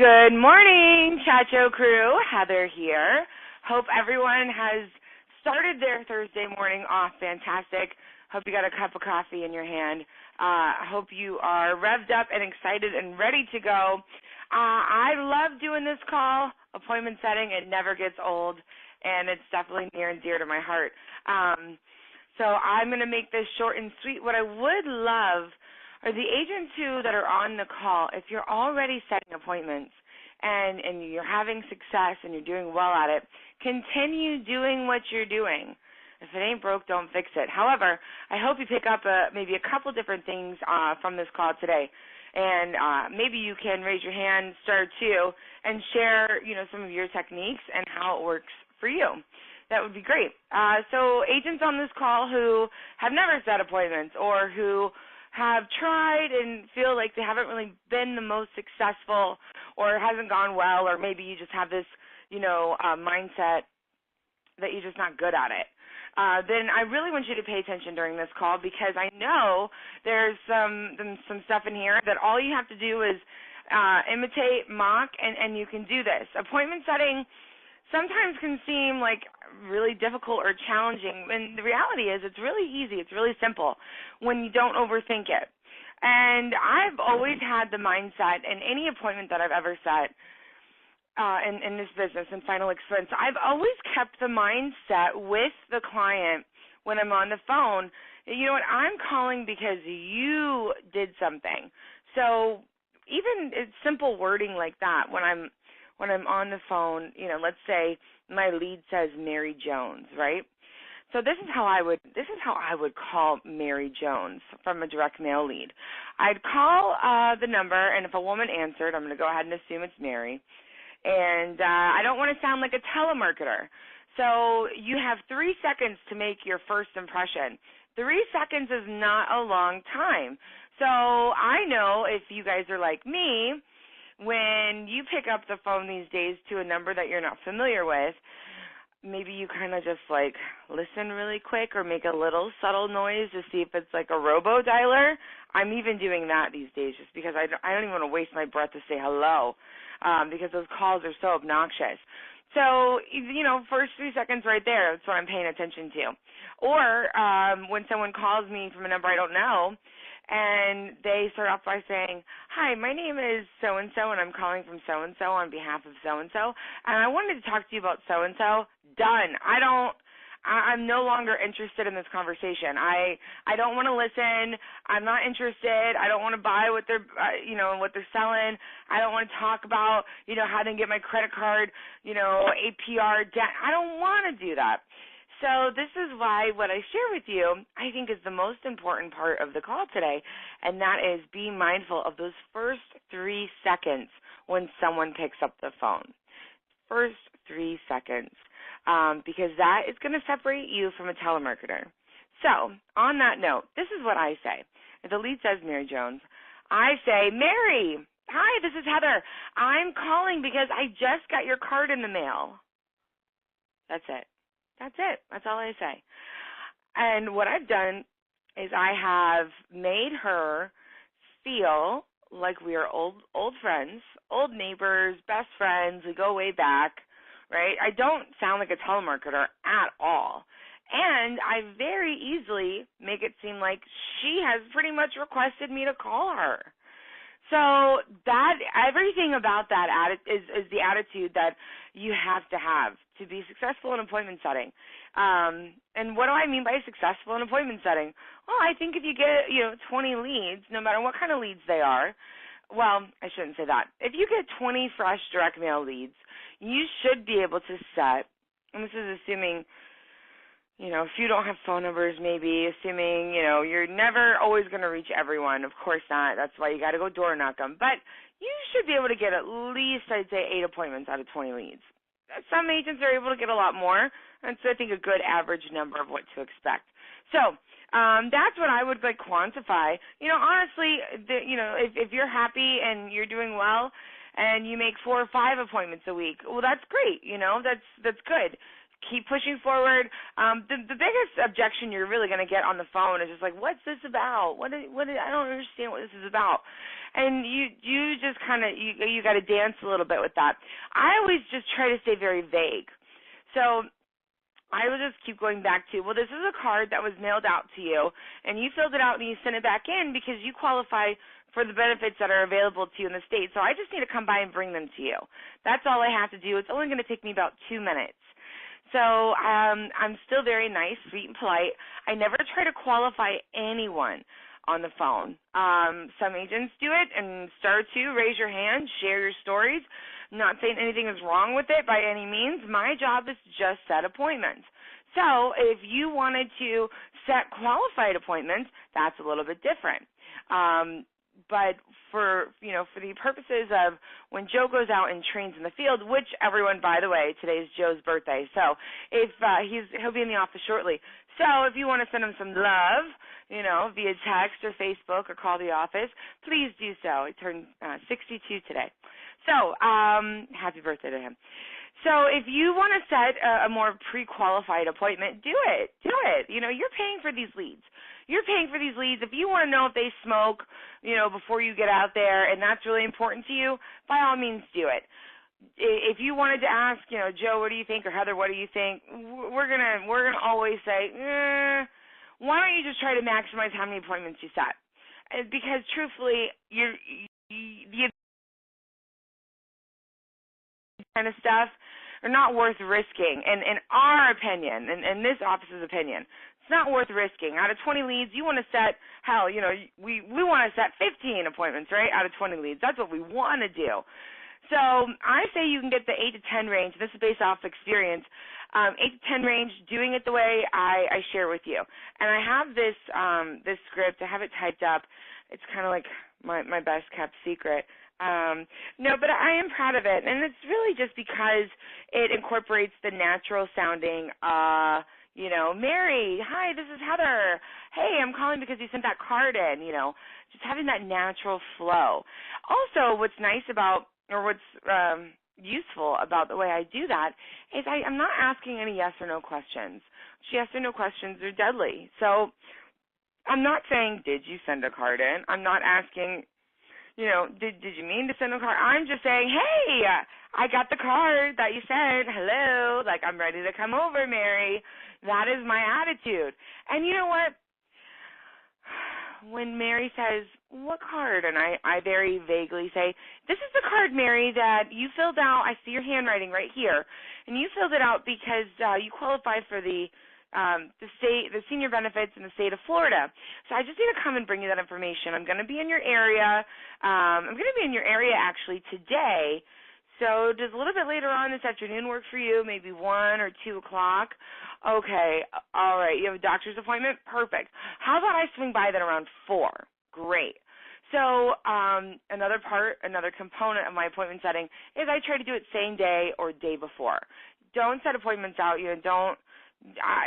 Good morning, Chacho crew. Heather here. Hope everyone has started their Thursday morning off fantastic. Hope you got a cup of coffee in your hand. Hope you are revved up and excited and ready to go. I love doing this call, appointment setting. It never gets old, and it's definitely near and dear to my heart. So I'm going to make this short and sweet. What I would love are the agents that are on the call, if you're already setting appointments and you're having success and you're doing well at it, continue doing what you're doing. If it ain't broke, don't fix it. However, I hope you pick up maybe a couple different things from this call today. And maybe you can raise your hand, star two, and share, some of your techniques and how it works for you. That would be great. So agents on this call who have never set appointments or who have tried and feel like they haven't really been the most successful or it hasn't gone well, or maybe you just have this, mindset that you're just not good at it, then I really want you to pay attention during this call, because I know there's some stuff in here that all you have to do is imitate, mock, and you can do this. Appointment setting sometimes can seem like really difficult or challenging, and the reality is it's really easy, it's really simple when you don't overthink it. And I've always had the mindset in any appointment that I've ever set in this business and final expense, I've always kept the mindset with the client when I'm on the phone. You know what, I'm calling because you did something. So even it's simple wording like that when I'm on the phone, let's say my lead says Mary Jones, right? So this is how I would call Mary Jones from a direct mail lead. I'd call the number, and if a woman answered, I'm going to go ahead and assume it's Mary. And I don't want to sound like a telemarketer. So you have 3 seconds to make your first impression. 3 seconds is not a long time. So I know if you guys are like me, when you pick up the phone these days to a number that you're not familiar with, maybe you kind of just listen really quick or make a little subtle noise to see if it's like a robo-dialer. I'm even doing that these days just because I don't even want to waste my breath to say hello, because those calls are so obnoxious. So, first 3 seconds right there, that's what I'm paying attention to. Or when someone calls me from a number I don't know, and they start off by saying, "Hi, my name is so-and-so, and I'm calling from so-and-so on behalf of so-and-so, and I wanted to talk to you about so-and-so." Done. I'm no longer interested in this conversation. I don't want to listen. I'm not interested. I don't want to buy what they're, what they're selling. I don't want to talk about, how to get my credit card, APR debt. I don't want to do that. So this is why what I share with you, I think, is the most important part of the call today, and that is be mindful of those first 3 seconds when someone picks up the phone. First 3 seconds, because that is going to separate you from a telemarketer. So on that note, this is what I say. If the lead says Mary Jones, I say, "Mary, hi, this is Heather. I'm calling because I just got your card in the mail." That's it. That's it. That's all I say. And what I've done is I have made her feel like we are old friends, old neighbors, best friends. We go way back, right? I don't sound like a telemarketer at all. And I very easily make it seem like she has pretty much requested me to call her. So that everything about that is the attitude that you have to be successful in appointment setting. And what do I mean by successful in appointment setting? Well, I think if you get 20 leads, no matter what kind of leads they are, well, I shouldn't say that. If you get 20 fresh direct mail leads, you should be able to set, and this is assuming, if you don't have phone numbers, maybe assuming, you're never always going to reach everyone. Of course not. That's why you got to go door knock them. But you should be able to get at least, I'd say, 8 appointments out of 20 leads. Some agents are able to get a lot more. That's, I think, a good average number of what to expect. So that's what I would quantify. Honestly, if you're happy and you're doing well and you make 4 or 5 appointments a week, well, that's great. That's good. keep pushing forward. The biggest objection you're really going to get on the phone is just like, what's this about? I don't understand what this is about. And you just kind of, you got to dance a little bit with that. I always just try to stay very vague. So I will just keep going back to, well, this is a card that was mailed out to you, and you filled it out and you sent it back in because you qualify for the benefits that are available to you in the state. So I just need to come by and bring them to you. That's all I have to do. It's only going to take me about 2 minutes. So I'm still very nice, sweet, and polite. I never try to qualify anyone on the phone. Some agents do it, and star 2, raise your hand, share your stories. I'm not saying anything is wrong with it by any means. My job is to just set appointments. So if you wanted to set qualified appointments, that's a little bit different. But for the purposes of when Joe goes out and trains in the field, which everyone, by the way, today is Joe's birthday, so if he'll be in the office shortly. So if you want to send him some love, via text or Facebook or call the office, please do so. He turned 62 today. So happy birthday to him. So if you want to set a more pre-qualified appointment, do it. Do it. You're paying for these leads. You're paying for these leads. If you want to know if they smoke, before you get out there, and that's really important to you, by all means do it. If you wanted to ask, Joe, what do you think, or Heather, what do you think, we're gonna always say, why don't you just try to maximize how many appointments you set? Because truthfully, the kind of stuff are not worth risking. And in our opinion, and this office's opinion, it's not worth risking. Out of 20 leads, you want to set, we want to set 15 appointments, right, out of 20 leads. That's what we want to do. So I say you can get the 8 to 10 range. This is based off experience. 8 to 10 range, doing it the way I share with you. And I have this script. I have it typed up. It's kind of like my best kept secret. No, but I am proud of it, and it's really just because it incorporates the natural sounding, Mary, hi, this is Heather. Hey, I'm calling because you sent that card in, just having that natural flow. Also, what's nice about, or what's useful about the way I do that is I'm not asking any yes or no questions. Yes or no questions are deadly. So I'm not saying, did you send a card in? I'm not asking, did you mean to send a card? I'm just saying, hey, I got the card that you sent. Hello, like I'm ready to come over, Mary. That is my attitude. And you know what? When Mary says, what card? And I very vaguely say, this is the card, Mary, that you filled out. I see your handwriting right here. And you filled it out because you qualify for the senior benefits in the state of Florida. So I just need to come and bring you that information. I'm going to be in your area. I'm going to be in your area actually today. So does a little bit later on this afternoon work for you? Maybe 1 or 2 o'clock? Okay. All right. You have a doctor's appointment? Perfect. How about I swing by then around 4? Great. So another component of my appointment setting is I try to do it same day or day before. Don't set appointments out.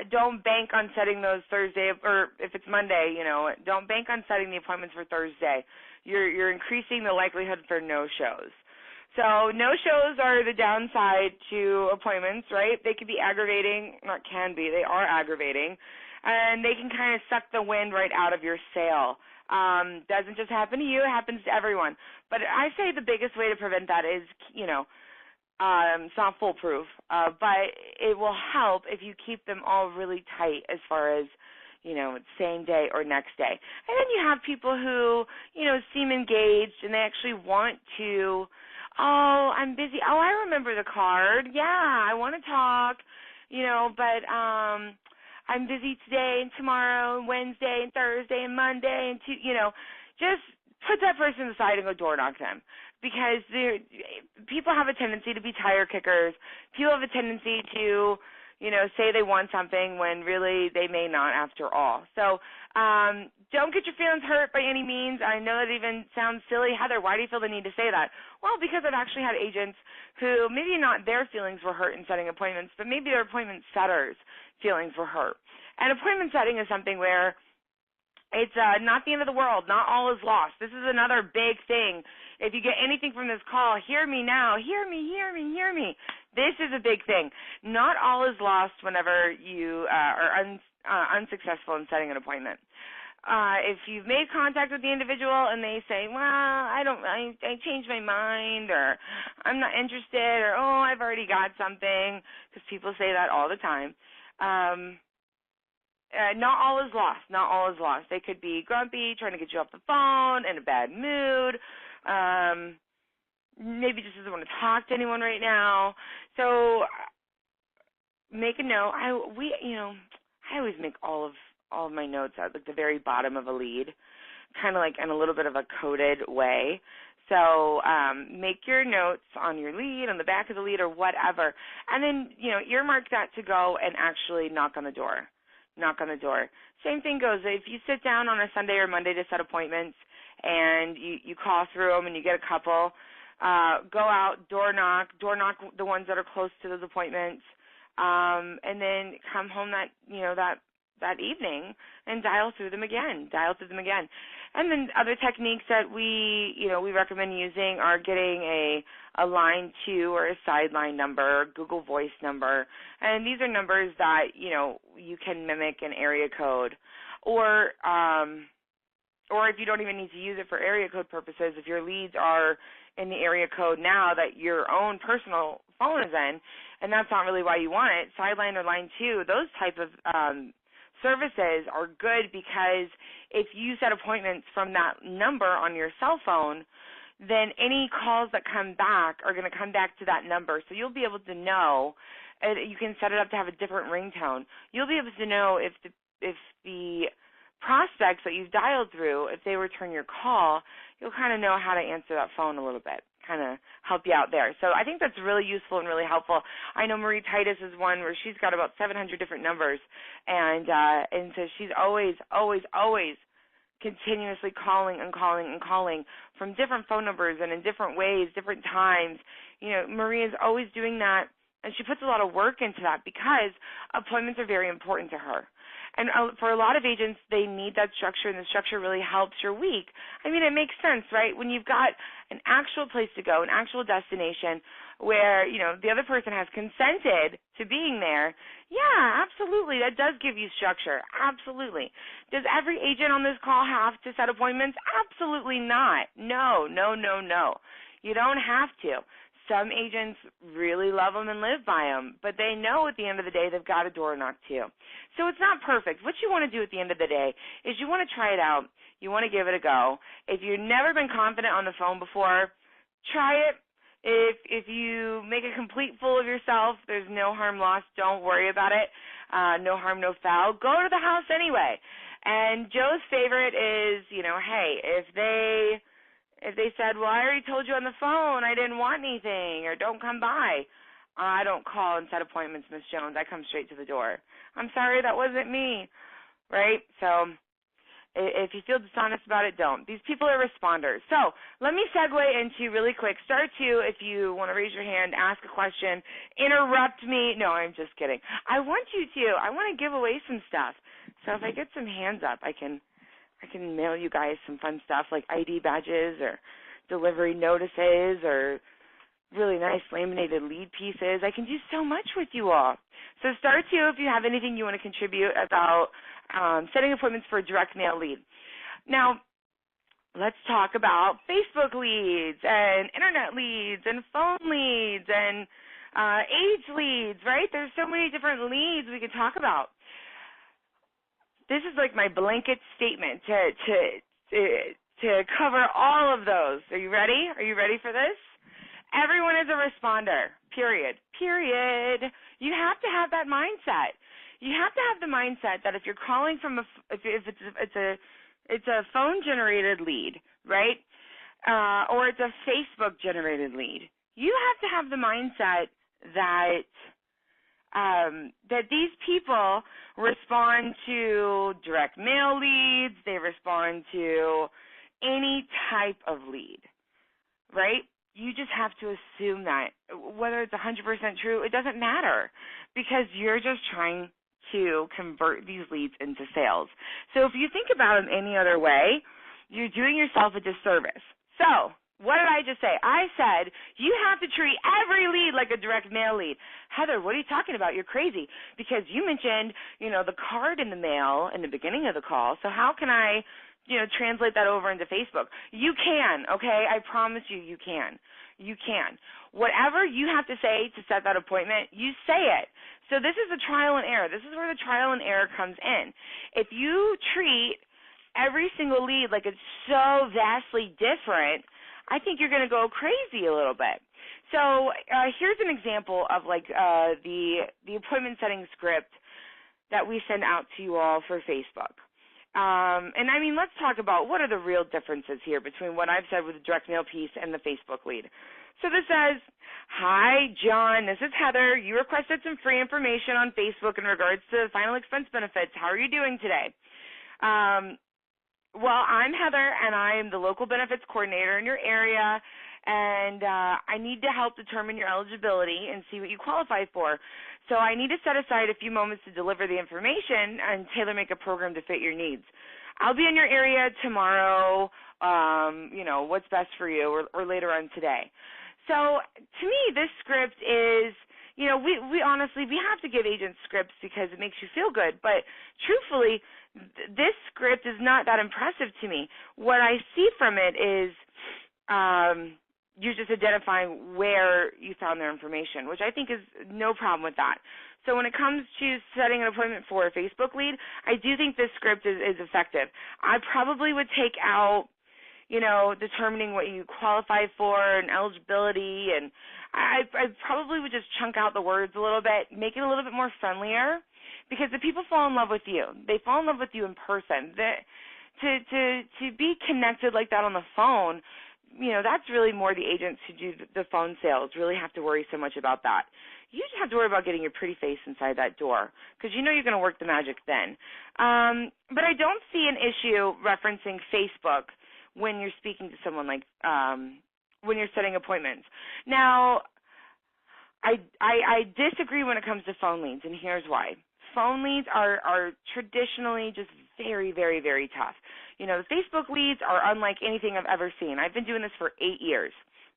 Don't bank on setting those Thursday, or if it's Monday, don't bank on setting the appointments for Thursday. You're increasing the likelihood for no-shows. So no-shows are the downside to appointments, right? They can be aggravating, not can be, they are aggravating, and they can kind of suck the wind right out of your sail. Doesn't just happen to you, it happens to everyone. But I say the biggest way to prevent that is, it's not foolproof, but it will help if you keep them all really tight as far as, same day or next day. And then you have people who, seem engaged and they actually want to, I'm busy. I remember the card. Yeah, I want to talk, but I'm busy today and tomorrow and Wednesday and Thursday and Monday and just put that person aside and go door knock them. Because people have a tendency to be tire kickers. People have a tendency to, say they want something when really they may not after all. So don't get your feelings hurt by any means. I know that even sounds silly. Heather, why do you feel the need to say that? Well, because I've actually had agents who maybe not their feelings were hurt in setting appointments, but maybe their appointment setters' feelings were hurt. And appointment setting is something where it's not the end of the world. Not all is lost. This is another big thing. If you get anything from this call, hear me now. Hear me, hear me, hear me. This is a big thing. Not all is lost whenever you are unsuccessful in setting an appointment. If you've made contact with the individual and they say, well, I changed my mind, or I'm not interested, or, oh, I've already got something, because people say that all the time. Not all is lost. Not all is lost. They could be grumpy, trying to get you off the phone, in a bad mood. Maybe just doesn't want to talk to anyone right now. So make a note. I always make all of my notes at like the very bottom of a lead, kind of like in a little bit of a coded way. So make your notes on your lead, on the back of the lead, or whatever, and then earmark that to go and actually knock on the door. Knock on the door. Same thing goes if you sit down on a Sunday or Monday to set appointments, and you call through them and you get a couple. Go out, door knock the ones that are close to those appointments, and then come home that evening and dial through them again. And then other techniques that we recommend using are getting a line 2 or a sideline number, Google Voice number, and these are numbers that you can mimic an area code, or if you don't even need to use it for area code purposes, if your leads are in the area code now that your own personal phone is in, and that's not really why you want it, sideline or line 2, those type of services are good, because if you set appointments from that number on your cell phone, then any calls that come back are going to come back to that number. So you'll be able to know, you can set it up to have a different ringtone. You'll be able to know if the prospects that you've dialed through, if they return your call, you'll kind of know how to answer that phone a little bit, kind of help you out there. So I think that's really useful and really helpful. I know Marie Titus is one where she's got about 700 different numbers, and so she's always continuously calling from different phone numbers and in different ways, different times. Marie is always doing that, and she puts a lot of work into that because appointments are very important to her. And for a lot of agents, they need that structure, and the structure really helps your week. I mean, it makes sense, right? When you've got an actual place to go, an actual destination where, the other person has consented to being there, yeah, absolutely, that does give you structure, absolutely. Does every agent on this call have to set appointments? Absolutely not. No. You don't have to. Some agents really love them and live by them, but they know at the end of the day they've got a door knock too. So it's not perfect. What you want to do at the end of the day is you want to try it out. You want to give it a go. If you've never been confident on the phone before, try it. If you make a complete fool of yourself, there's no harm lost. Don't worry about it. No harm, no foul. Go to the house anyway. And Joe's favorite is, hey, if they said, well, I already told you on the phone I didn't want anything, or don't come by, I don't call and set appointments, Miss Jones. I come straight to the door. I'm sorry, that wasn't me, right? So if you feel dishonest about it, don't. These people are responders. So let me segue into really quick. Star 2, if you want to raise your hand, ask a question, interrupt me. No, I'm just kidding. I want to give away some stuff. So if I get some hands up, I can mail you guys some fun stuff like ID badges or delivery notices or really nice laminated lead pieces. I can do so much with you all. So star 2 if you have anything you want to contribute about setting appointments for a direct mail lead. Now, let's talk about Facebook leads and internet leads and phone leads and age leads, right? There's so many different leads we could talk about. This is like my blanket statement to cover all of those. Are you ready? Are you ready for this? Everyone is a responder, period. You have to have that mindset. You have to have the mindset that if you're calling from if it's a phone-generated lead, right, or it's a Facebook-generated lead, you have to have the mindset that these people respond to direct mail leads, they respond to any type of lead, right? You just have to assume that. Whether it's 100% true, it doesn't matter, because you're just trying to convert these leads into sales. So if you think about it any other way, you're doing yourself a disservice. So What did I just say? I said you have to treat every lead like a direct mail lead. Heather, what are you talking about? You're crazy, because you mentioned, the card in the mail in the beginning of the call. So how can I, translate that over into Facebook? You can, okay? I promise you, you can. You can. Whatever you have to say to set that appointment, you say it. So this is a trial and error. This is where the trial and error comes in. If you treat every single lead like it's so vastly different, I think you're going to go crazy a little bit. So here's an example of the appointment setting script that we send out to you all for Facebook. And I mean, let's talk about what are the real differences here between what I've said with the direct mail piece and the Facebook lead. So this says, "Hi, John, this is Heather. You requested some free information on Facebook in regards to final expense benefits. How are you doing today?" Well, I'm Heather, and I am the local benefits coordinator in your area, and I need to help determine your eligibility and see what you qualify for. So I need to set aside a few moments to deliver the information and tailor-make a program to fit your needs. I'll be in your area tomorrow, what's best for you, or later on today. So to me, this script is, we honestly, we have to give agents scripts because it makes you feel good, but truthfully, this script is not that impressive to me. What I see from it is you're just identifying where you found their information, which I think is no problem with that. So when it comes to setting an appointment for a Facebook lead, I do think this script is effective. I probably would take out, determining what you qualify for and eligibility, and I probably would just chunk out the words a little bit, make it a little bit more friendlier, because the people fall in love with you. They fall in love with you in person. To be connected like that on the phone, that's really more the agents who do the phone sales really have to worry so much about that. You just have to worry about getting your pretty face inside that door, because you're going to work the magic then. But I don't see an issue referencing Facebook when you're speaking to someone, like when you're setting appointments. Now, I disagree when it comes to phone leads, and here's why. Phone leads are traditionally just very, very, very tough. The Facebook leads are unlike anything I've ever seen. I've been doing this for 8 years,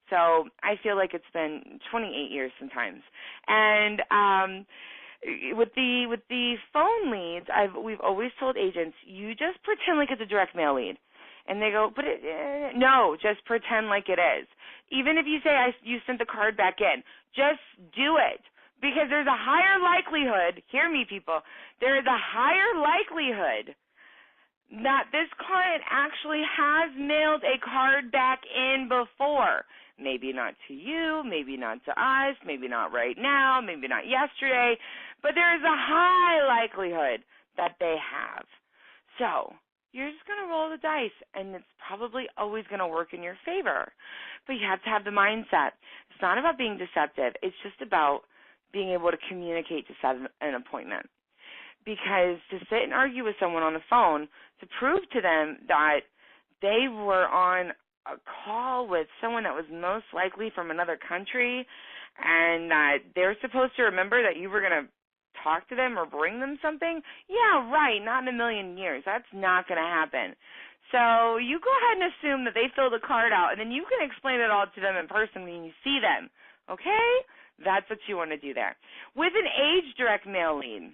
so I feel like it's been 28 years sometimes. And with the phone leads, we've always told agents, you just pretend like it's a direct mail lead. And they go, but no, just pretend like it is. Even if you say you sent the card back in, just do it. Because there's a higher likelihood, hear me people, there is a higher likelihood that this client actually has mailed a card back in before. Maybe not to you, maybe not to us, maybe not right now, maybe not yesterday, but there is a high likelihood that they have. So you're just going to roll the dice, and it's probably always going to work in your favor. But you have to have the mindset. It's not about being deceptive. It's just about being able to communicate to set an appointment. Because to sit and argue with someone on the phone to prove to them that they were on a call with someone that was most likely from another country and that they're supposed to remember that you were going to talk to them or bring them something, yeah, right, not in a million years. That's not going to happen. So you go ahead and assume that they filled a card out, and then you can explain it all to them in person when you see them, okay? That's what you want to do there. With an age direct mail lead,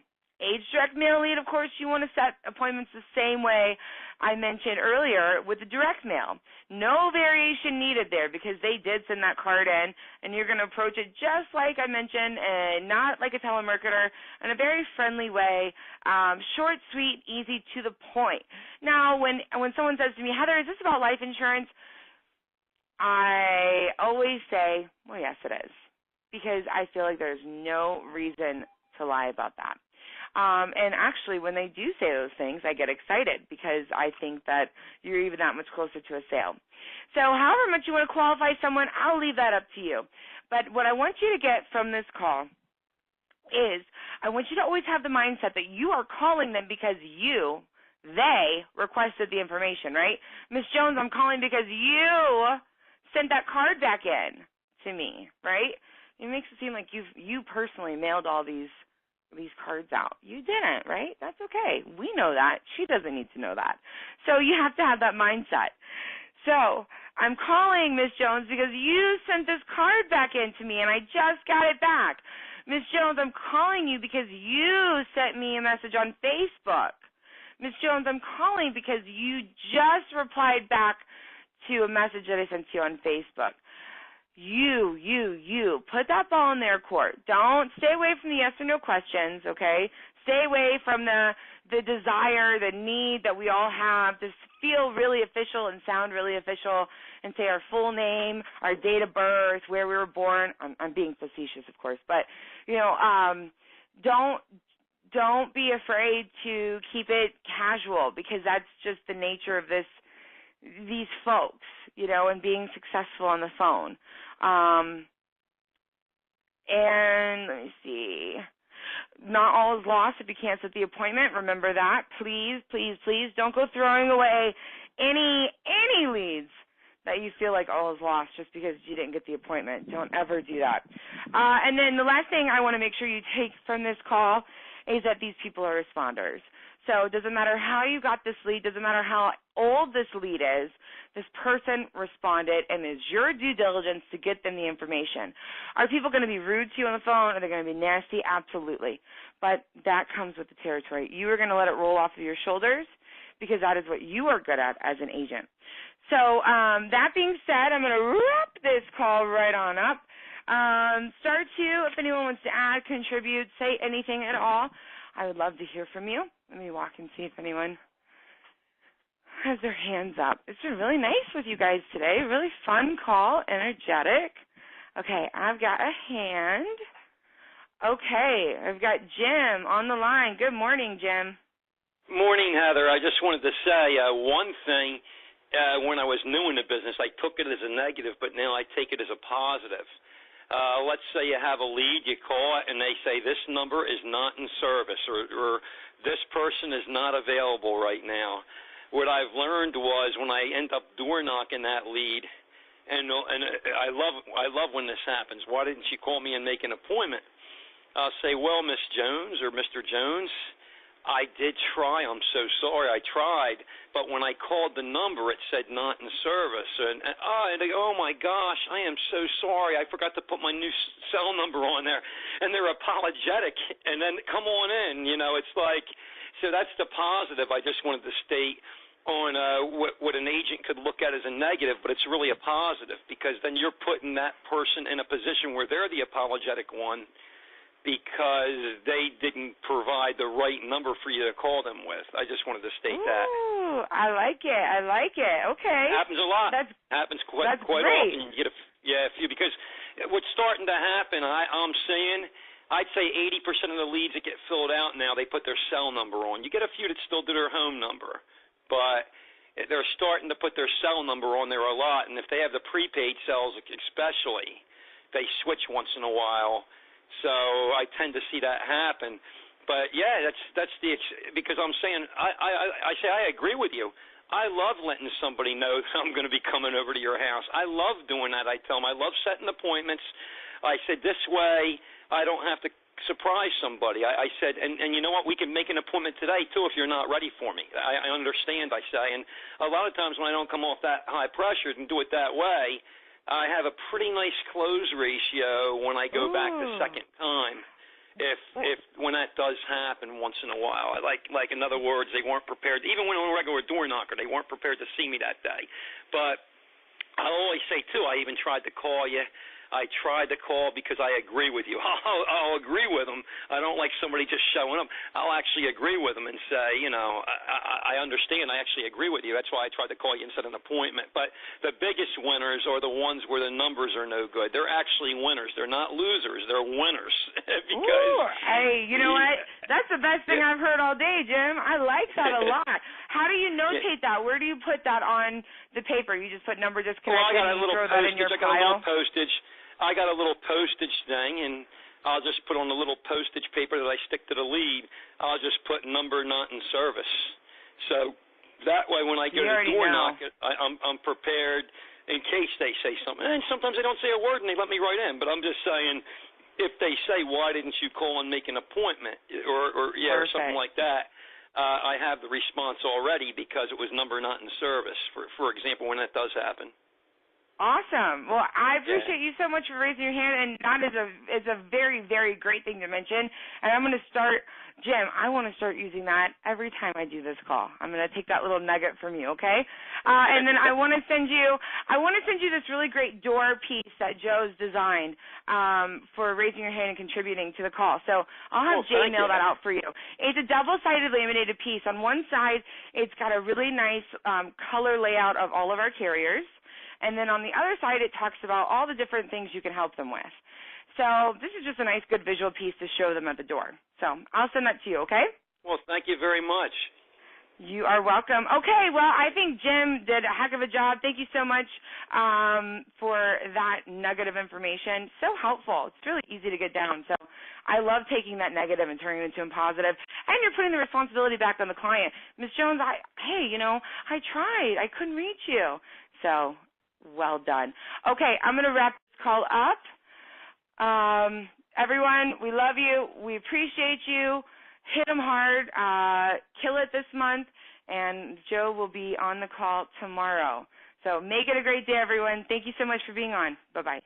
of course, you want to set appointments the same way I mentioned earlier with the direct mail. No variation needed there because they did send that card in, and you're going to approach it just like I mentioned, and not like a telemarketer, in a very friendly way, short, sweet, easy, to the point. Now, when someone says to me, Heather, is this about life insurance? I always say, well, yes, it is, because I feel like there's no reason to lie about that. And actually, when they do say those things, I get excited because I think that you're even that much closer to a sale. So however much you want to qualify someone, I'll leave that up to you. But what I want you to get from this call is I want you to always have the mindset that you are calling them because they requested the information, right? Ms. Jones, I'm calling because you sent that card back in to me, right? It makes it seem like you personally mailed all these cards out. You didn't, right? That's okay. We know that. She doesn't need to know that. So you have to have that mindset. So I'm calling, Miss Jones, because you sent this card back in to me, and I just got it back. Miss Jones, I'm calling you because you sent me a message on Facebook. Miss Jones, I'm calling because you just replied back to a message that I sent to you on Facebook. You. Put that ball in their court. Don't stay away from the yes or no questions, okay? Stay away from the desire, the need that we all have to feel really official and sound really official and say our full name, our date of birth, where we were born. I'm being facetious, of course, but, don't be afraid to keep it casual, because that's just the nature of these folks, and being successful on the phone. And let me see. Not all is lost if you can't set the appointment. Remember that. Please, please, please don't go throwing away any leads that you feel like all is lost just because you didn't get the appointment. Don't ever do that. And then the last thing I want to make sure you take from this call is that these people are responders. So it doesn't matter how you got this lead, doesn't matter how old this lead is, this person responded, and it's your due diligence to get them the information. Are people going to be rude to you on the phone? Are they going to be nasty? Absolutely. But that comes with the territory. You are going to let it roll off of your shoulders because that is what you are good at as an agent. So that being said, I'm going to wrap this call right on up. Star 2, if anyone wants to add, contribute, say anything at all, I would love to hear from you. Let me walk and see if anyone has their hands up. It's been really nice with you guys today. Really fun call, energetic. Okay, I've got a hand. Okay, I've got Jim on the line. Good morning, Jim. Morning, Heather. I just wanted to say one thing. When I was new in the business, I took it as a negative, but now I take it as a positive. Let's say you have a lead, you call it, and they say this number is not in service, or this person is not available right now. What I've learned was when I end up door knocking that lead, and I love when this happens. Why didn't you call me and make an appointment? I'll say, well, Miss Jones or Mr. Jones, I did try. I'm so sorry. I tried, but when I called the number, it said not in service. And they go, oh my gosh, I am so sorry. I forgot to put my new cell number on there. And they're apologetic. And then come on in. It's like, so that's the positive. I just wanted to state on what an agent could look at as a negative, but it's really a positive, because then you're putting that person in a position where they're the apologetic one, because they didn't provide the right number for you to call them with. I just wanted to state that. Ooh, I like it. Okay. It happens a lot. Happens quite often. You get a few, because what's starting to happen, I'm seeing, I'd say 80% of the leads that get filled out now, they put their cell number on. You get a few that still do their home number, but they're starting to put their cell number on there a lot, and if they have the prepaid cells especially, they switch once in a while. So I tend to see that happen, but yeah, that's because I'm saying I agree with you. I love letting somebody know that I'm going to be coming over to your house. I love doing that. I tell them I love setting appointments. I said this way I don't have to surprise somebody. I said, and you know what? We can make an appointment today too if you're not ready for me. I understand. I say, and a lot of times when I don't come off that high pressure and do it that way, I have a pretty nice close ratio when I go back the second time. If when that does happen once in a while, like in other words, they weren't prepared. Even when I'm a regular door knocker, they weren't prepared to see me that day. But I always say too, I even tried to call you. I tried to call because I agree with you. I'll agree with them. I don't like somebody just showing up. I'll actually agree with them and say, I understand. I actually agree with you. That's why I tried to call you and set an appointment. But the biggest winners are the ones where the numbers are no good. They're actually winners. They're not losers. They're winners. Hey, you know what? That's the best thing I've heard all day, Jim. I like that a lot. How do you notate that? Where do you put that on the paper? You just put number disconnected and you throw that in your file? I got a little postage. I got a little postage thing, and I'll just put on the little postage paper that I stick to the lead, I'll just put number not in service. So that way when I go to door knock, I'm prepared in case they say something. And sometimes they don't say a word and they let me right in, but I'm just saying if they say, why didn't you call and make an appointment or something like that, I have the response already because it was number not in service, for example, when that does happen. Awesome. Well, I appreciate you so much for raising your hand, and that is a very, very great thing to mention. And I'm going to start, Jim, I want to start using that every time I do this call. I'm going to take that little nugget from you, okay? And then I want to send you this really great door piece that Joe's designed for raising your hand and contributing to the call. So I'll have Jay mail that out for you. It's a double-sided laminated piece. On one side, it's got a really nice color layout of all of our carriers. And then on the other side, it talks about all the different things you can help them with. So this is just a nice, good visual piece to show them at the door. So I'll send that to you, okay? Well, thank you very much. You are welcome. Okay, well, I think Jim did a heck of a job. Thank you so much for that nugget of information. So helpful. It's really easy to get down. So I love taking that negative and turning it into a positive. And you're putting the responsibility back on the client. Ms. Jones, I tried. I couldn't reach you. So well done. Okay, I'm going to wrap this call up. Everyone, we love you. We appreciate you. Hit them hard. Kill it this month. And Joe will be on the call tomorrow. So make it a great day, everyone. Thank you so much for being on. Bye-bye.